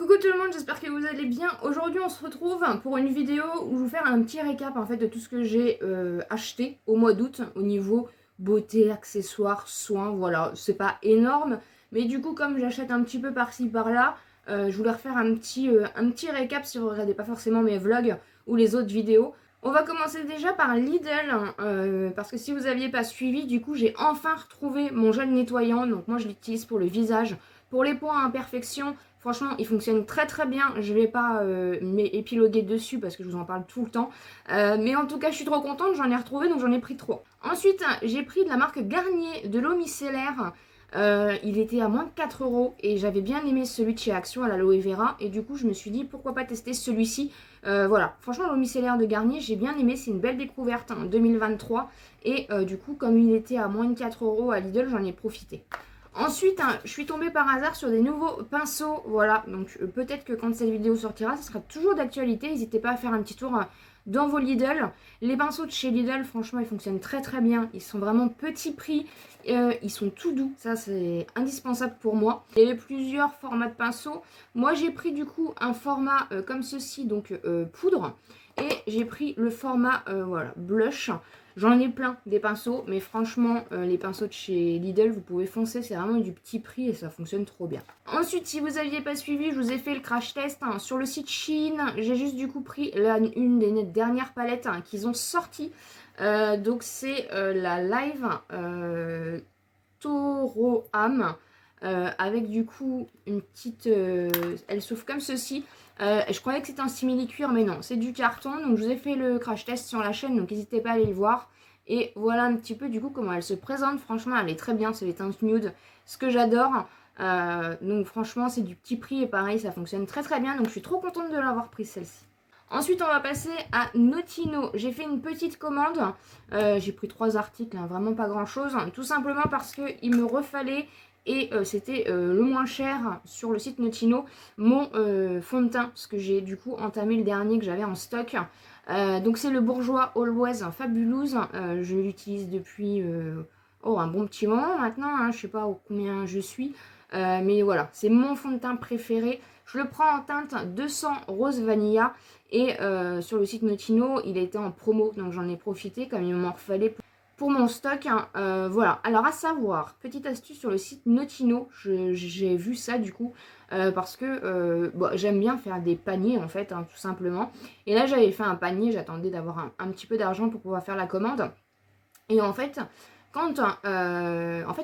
Coucou tout le monde, j'espère que vous allez bien. Aujourd'hui on se retrouve pour une vidéo où je vais vous faire un petit récap en fait de tout ce que j'ai acheté au mois d'août au niveau beauté, accessoires, soins, voilà. C'est pas énorme, mais du coup comme j'achète un petit peu par-ci par-là, je voulais refaire un petit récap si vous regardez pas forcément mes vlogs ou les autres vidéos. On va commencer déjà par Lidl, parce que si vous n'aviez pas suivi, du coup j'ai enfin retrouvé mon gel nettoyant. Donc moi je l'utilise pour le visage, pour les points à imperfection. Franchement, il fonctionne très très bien. Je vais pas épiloguer dessus parce que je vous en parle tout le temps. Mais en tout cas, je suis trop contente. J'en ai retrouvé, donc j'en ai pris 3. Ensuite, j'ai pris de la marque Garnier de l'eau micellaire. Il était à moins de 4 € et j'avais bien aimé celui de chez Action à l'aloe vera. Et du coup, je me suis dit pourquoi pas tester celui-ci. Voilà, franchement, l'eau micellaire de Garnier, j'ai bien aimé. C'est une belle découverte en 2023. Et du coup, comme il était à moins de 4 € à Lidl, j'en ai profité. Ensuite, je suis tombée par hasard sur des nouveaux pinceaux, voilà, donc peut-être que quand cette vidéo sortira, ça sera toujours d'actualité, n'hésitez pas à faire un petit tour dans vos Lidl. Les pinceaux de chez Lidl, franchement, ils fonctionnent très très bien, ils sont vraiment petit prix, ils sont tout doux, ça c'est indispensable pour moi. Il y avait plusieurs formats de pinceaux, moi j'ai pris du coup un format comme ceci, donc poudre, et j'ai pris le format voilà, blush. J'en ai plein des pinceaux, mais franchement, les pinceaux de chez Lidl, vous pouvez foncer, c'est vraiment du petit prix et ça fonctionne trop bien. Ensuite, si vous n'aviez pas suivi, je vous ai fait le crash test sur le site Shein. J'ai juste du coup pris une des dernières palettes qu'ils ont sorties. Donc c'est la Live Toro Am. Avec du coup une petite... elle s'ouvre comme ceci. Je croyais que c'était un simili-cuir, mais non, c'est du carton. Donc je vous ai fait le crash test sur la chaîne, donc n'hésitez pas à aller le voir. Et voilà un petit peu du coup comment elle se présente. Franchement, elle est très bien, c'est les teintes nude, ce que j'adore. Donc franchement, c'est du petit prix et pareil, ça fonctionne très très bien. Donc je suis trop contente de l'avoir prise celle-ci. Ensuite, on va passer à Notino. J'ai fait une petite commande. J'ai pris 3 articles, hein, vraiment pas grand-chose. Tout simplement parce qu'il me refallait, et c'était le moins cher sur le site Notino, mon fond de teint. Parce que j'ai du coup entamé le dernier que j'avais en stock. Donc c'est le Bourjois Always Fabulous. Je l'utilise depuis un bon petit moment maintenant. Hein, je sais pas combien je suis. Mais voilà, c'est mon fond de teint préféré. Je le prends en teinte 200 Rose Vanilla. Et sur le site Notino, il était en promo, donc j'en ai profité comme il m'en fallait pour mon stock. Voilà, alors à savoir, petite astuce sur le site Notino, j'ai vu ça du coup, parce que j'aime bien faire des paniers en fait, tout simplement. Et là j'avais fait un panier, j'attendais d'avoir un petit peu d'argent pour pouvoir faire la commande. Et en fait,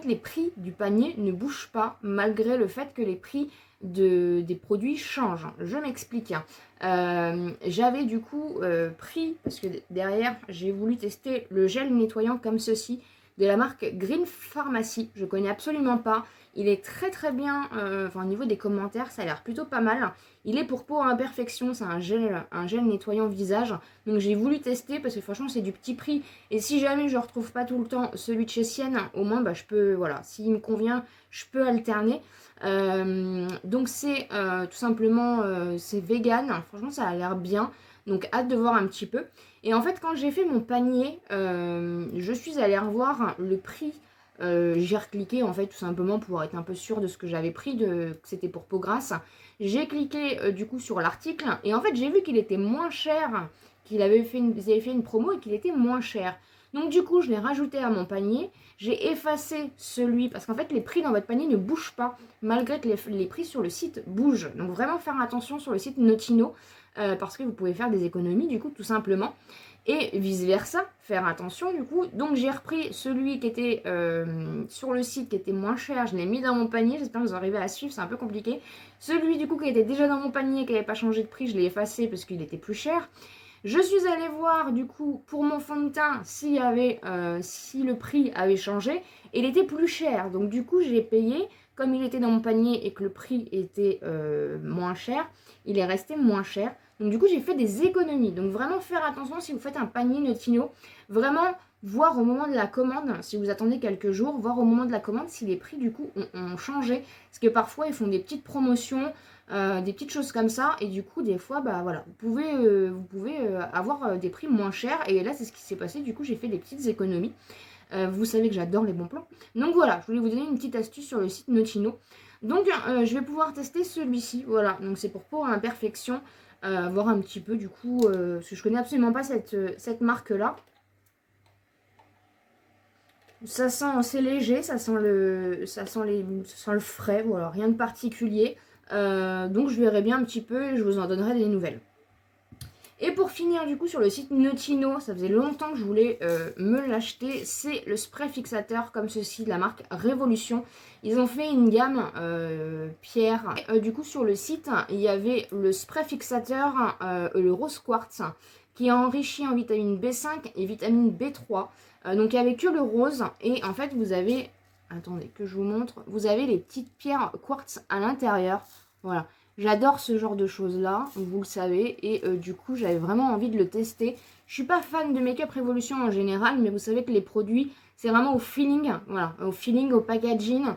les prix du panier ne bougent pas malgré le fait que les prix des produits changent. Je m'explique. J'avais du coup pris, parce que derrière j'ai voulu tester le gel nettoyant comme ceci de la marque Green Pharmacy. Je connais absolument pas. Il est très très bien, au niveau des commentaires, ça a l'air plutôt pas mal. Il est pour peau à imperfection, c'est un gel nettoyant visage. Donc j'ai voulu tester parce que franchement c'est du petit prix. Et si jamais je retrouve pas tout le temps celui de chez Sienne, au moins je peux, voilà, s'il me convient, je peux alterner. Donc c'est tout simplement, c'est vegan, franchement ça a l'air bien. Donc hâte de voir un petit peu. Et en fait quand j'ai fait mon panier, je suis allée revoir le prix. J'ai recliqué en fait tout simplement pour être un peu sûre de ce que j'avais pris, que c'était pour peau grasse. J'ai cliqué du coup sur l'article et en fait j'ai vu qu'il était moins cher, qu'ils avaient fait une promo et qu'il était moins cher. Donc du coup je l'ai rajouté à mon panier. J'ai effacé celui, parce qu'en fait les prix dans votre panier ne bougent pas, malgré que les prix sur le site bougent. Donc vraiment faire attention sur le site Notino, parce que vous pouvez faire des économies du coup tout simplement. Et vice versa, faire attention du coup. Donc j'ai repris celui qui était sur le site, qui était moins cher, je l'ai mis dans mon panier, j'espère que vous arrivez à suivre, c'est un peu compliqué. Celui du coup qui était déjà dans mon panier, qui n'avait pas changé de prix, je l'ai effacé parce qu'il était plus cher. Je suis allée voir du coup pour mon fond de teint si le prix avait changé, et il était plus cher. Donc du coup j'ai payé, comme il était dans mon panier et que le prix était moins cher, il est resté moins cher. Donc du coup j'ai fait des économies. Donc vraiment faire attention si vous faites un panier Notino. Vraiment voir au moment de la commande, si vous attendez quelques jours, voir au moment de la commande si les prix du coup ont changé. Parce que parfois ils font des petites promotions, des petites choses comme ça. Et du coup des fois voilà, vous pouvez avoir des prix moins chers. Et là c'est ce qui s'est passé. Du coup j'ai fait des petites économies. Vous savez que j'adore les bons plans. Donc voilà, je voulais vous donner une petite astuce sur le site Notino. Donc je vais pouvoir tester celui-ci, voilà. Donc c'est pour peau à imperfection, voir un petit peu du coup, parce que je connais absolument pas cette marque-là. Ça sent, c'est léger, ça sent le frais, voilà, rien de particulier. Donc je verrai bien un petit peu et je vous en donnerai des nouvelles. Et pour finir du coup sur le site Notino, ça faisait longtemps que je voulais me l'acheter, c'est le spray fixateur comme ceci de la marque Révolution. Ils ont fait une gamme pierre. Du coup sur le site, il y avait le spray fixateur, le rose quartz, qui est enrichi en vitamine B5 et vitamine B3. Donc il n'y avait que le rose et en fait vous avez, attendez que je vous montre, vous avez les petites pierres quartz à l'intérieur. Voilà. J'adore ce genre de choses là, vous le savez, et du coup j'avais vraiment envie de le tester. Je suis pas fan de Make Up Revolution en général, mais vous savez que les produits, c'est vraiment au feeling, voilà, au feeling, au packaging.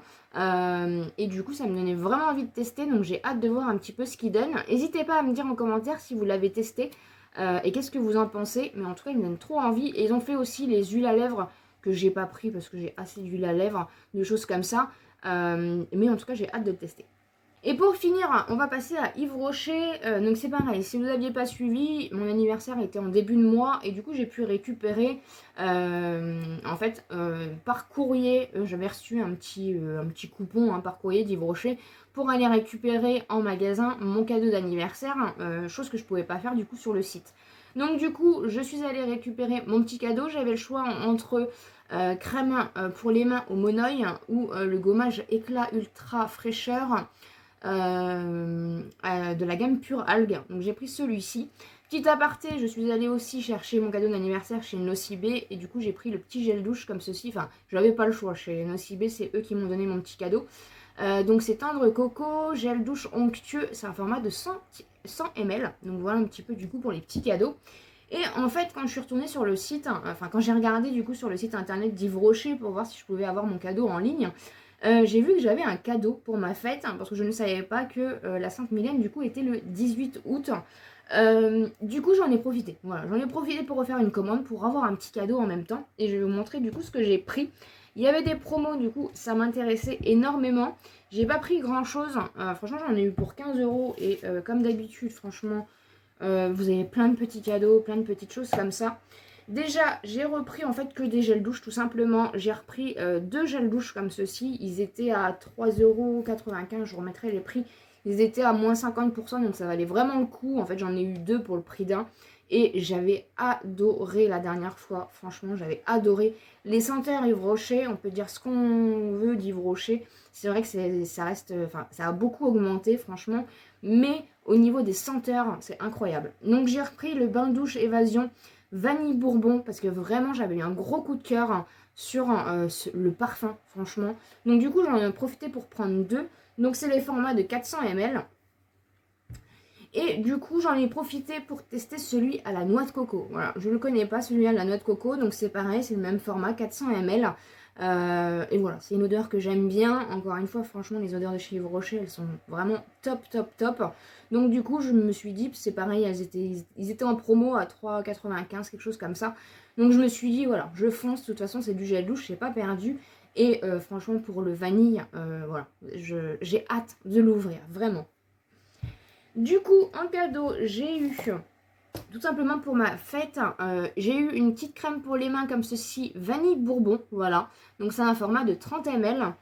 Et du coup ça me donnait vraiment envie de tester, donc j'ai hâte de voir un petit peu ce qu'il donne. N'hésitez pas à me dire en commentaire si vous l'avez testé et qu'est-ce que vous en pensez. Mais en tout cas il me donne trop envie. Et ils ont fait aussi les huiles à lèvres que j'ai pas pris parce que j'ai assez d'huile à lèvres, de choses comme ça. Mais en tout cas j'ai hâte de le tester. Et pour finir, on va passer à Yves Rocher. Donc c'est pareil, si vous n'aviez pas suivi, mon anniversaire était en début de mois et du coup j'ai pu récupérer en fait par courrier. J'avais reçu un petit coupon par courrier d'Yves Rocher pour aller récupérer en magasin mon cadeau d'anniversaire, chose que je ne pouvais pas faire du coup sur le site. Donc du coup je suis allée récupérer mon petit cadeau. J'avais le choix entre crème pour les mains au monoeil ou le gommage éclat ultra fraîcheur de la gamme Pure Algue. Donc j'ai pris celui-ci. Petit aparté, je suis allée aussi chercher mon cadeau d'anniversaire chez Nocibé et du coup j'ai pris le petit gel douche comme ceci. Enfin, j'avais pas le choix chez Nocibé, c'est eux qui m'ont donné mon petit cadeau. Donc c'est tendre coco, gel douche onctueux, c'est un format de 100 ml. Donc voilà un petit peu du coup pour les petits cadeaux. Et en fait, quand je suis retournée sur le site, enfin quand j'ai regardé du coup sur le site internet d'Yves Rocher pour voir si je pouvais avoir mon cadeau en ligne, j'ai vu que j'avais un cadeau pour ma fête, parce que je ne savais pas que la Sainte Mylène du coup était le 18 août. Du coup j'en ai profité, voilà, j'en ai profité pour refaire une commande, pour avoir un petit cadeau en même temps. Et je vais vous montrer du coup ce que j'ai pris. Il y avait des promos, du coup ça m'intéressait énormément. J'ai pas pris grand chose, franchement j'en ai eu pour 15 € et comme d'habitude franchement vous avez plein de petits cadeaux, plein de petites choses comme ça. Déjà, j'ai repris en fait que des gels douche tout simplement. J'ai repris deux gels douche comme ceci. Ils étaient à 3,95 €. Je remettrai les prix. Ils étaient à moins 50%, donc ça valait vraiment le coup. En fait, j'en ai eu deux pour le prix d'un. Et j'avais adoré la dernière fois. Franchement, j'avais adoré. Les senteurs Yves Rocher, on peut dire ce qu'on veut d'Yves Rocher. C'est vrai que ça reste... Enfin, ça a beaucoup augmenté, franchement. Mais au niveau des senteurs, c'est incroyable. Donc, j'ai repris le bain douche Évasion vanille bourbon parce que vraiment j'avais eu un gros coup de cœur sur le parfum franchement. Donc du coup j'en ai profité pour prendre deux. Donc c'est les formats de 400 ml. Et du coup j'en ai profité pour tester celui à la noix de coco. Voilà, je ne le connais pas celui à la noix de coco, donc c'est pareil, c'est le même format, 400 ml. Et voilà, c'est une odeur que j'aime bien. Encore une fois, franchement, les odeurs de chez Yves Rocher, elles sont vraiment top, top, top. Donc du coup, je me suis dit, c'est pareil, ils étaient en promo à 3,95, quelque chose comme ça. Donc je me suis dit, voilà, je fonce. De toute façon, c'est du gel douche, c'est pas perdu. Et franchement, pour le vanille, voilà, j'ai hâte de l'ouvrir, vraiment. Du coup, en cadeau, j'ai eu... Tout simplement pour ma fête, j'ai eu une petite crème pour les mains comme ceci, vanille bourbon, voilà. Donc c'est un format de 30 ml.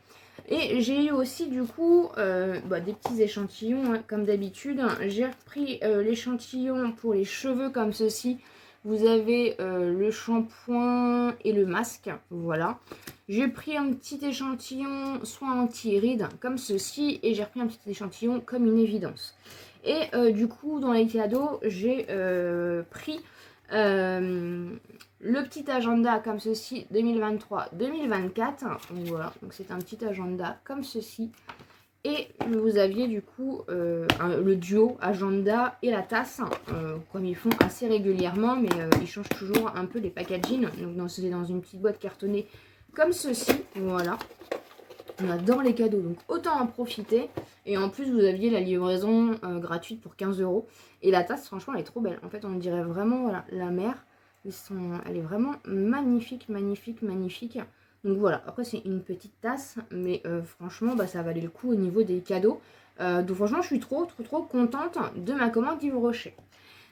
Et j'ai eu aussi du coup des petits échantillons comme d'habitude. J'ai repris l'échantillon pour les cheveux comme ceci. Vous avez le shampoing et le masque, voilà. J'ai pris un petit échantillon soin anti-rides comme ceci. Et j'ai repris un petit échantillon comme une évidence. Et du coup, dans les cadeaux, j'ai pris le petit agenda comme ceci, 2023-2024. Voilà, donc c'est un petit agenda comme ceci. Et vous aviez du coup le duo agenda et la tasse, comme ils font assez régulièrement, mais ils changent toujours un peu les packaging. Donc c'est dans une petite boîte cartonnée comme ceci, voilà. On adore les cadeaux, donc autant en profiter. Et en plus, vous aviez la livraison gratuite pour 15 €. Et la tasse, franchement, elle est trop belle. En fait, on dirait vraiment, voilà, la mer. Elle est vraiment magnifique, magnifique, magnifique. Donc voilà, après c'est une petite tasse, mais franchement bah, ça valait le coup au niveau des cadeaux. Donc franchement je suis trop contente de ma commande Yves Rocher.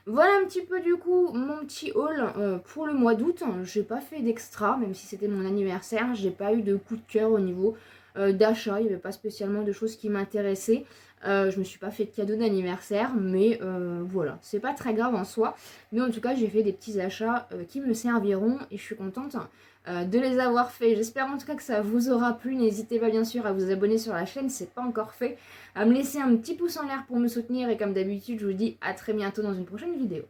Voilà un petit peu du coup mon petit haul pour le mois d'août. J'ai pas fait d'extra, même si c'était mon anniversaire. J'ai pas eu de coup de cœur au niveau d'achat. Il n'y avait pas spécialement de choses qui m'intéressaient. Je me suis pas fait de cadeau d'anniversaire, mais voilà, c'est pas très grave en soi. Mais en tout cas, j'ai fait des petits achats qui me serviront et je suis contente de les avoir faits. J'espère en tout cas que ça vous aura plu. N'hésitez pas bien sûr à vous abonner sur la chaîne, c'est pas encore fait, à me laisser un petit pouce en l'air pour me soutenir et comme d'habitude, je vous dis à très bientôt dans une prochaine vidéo.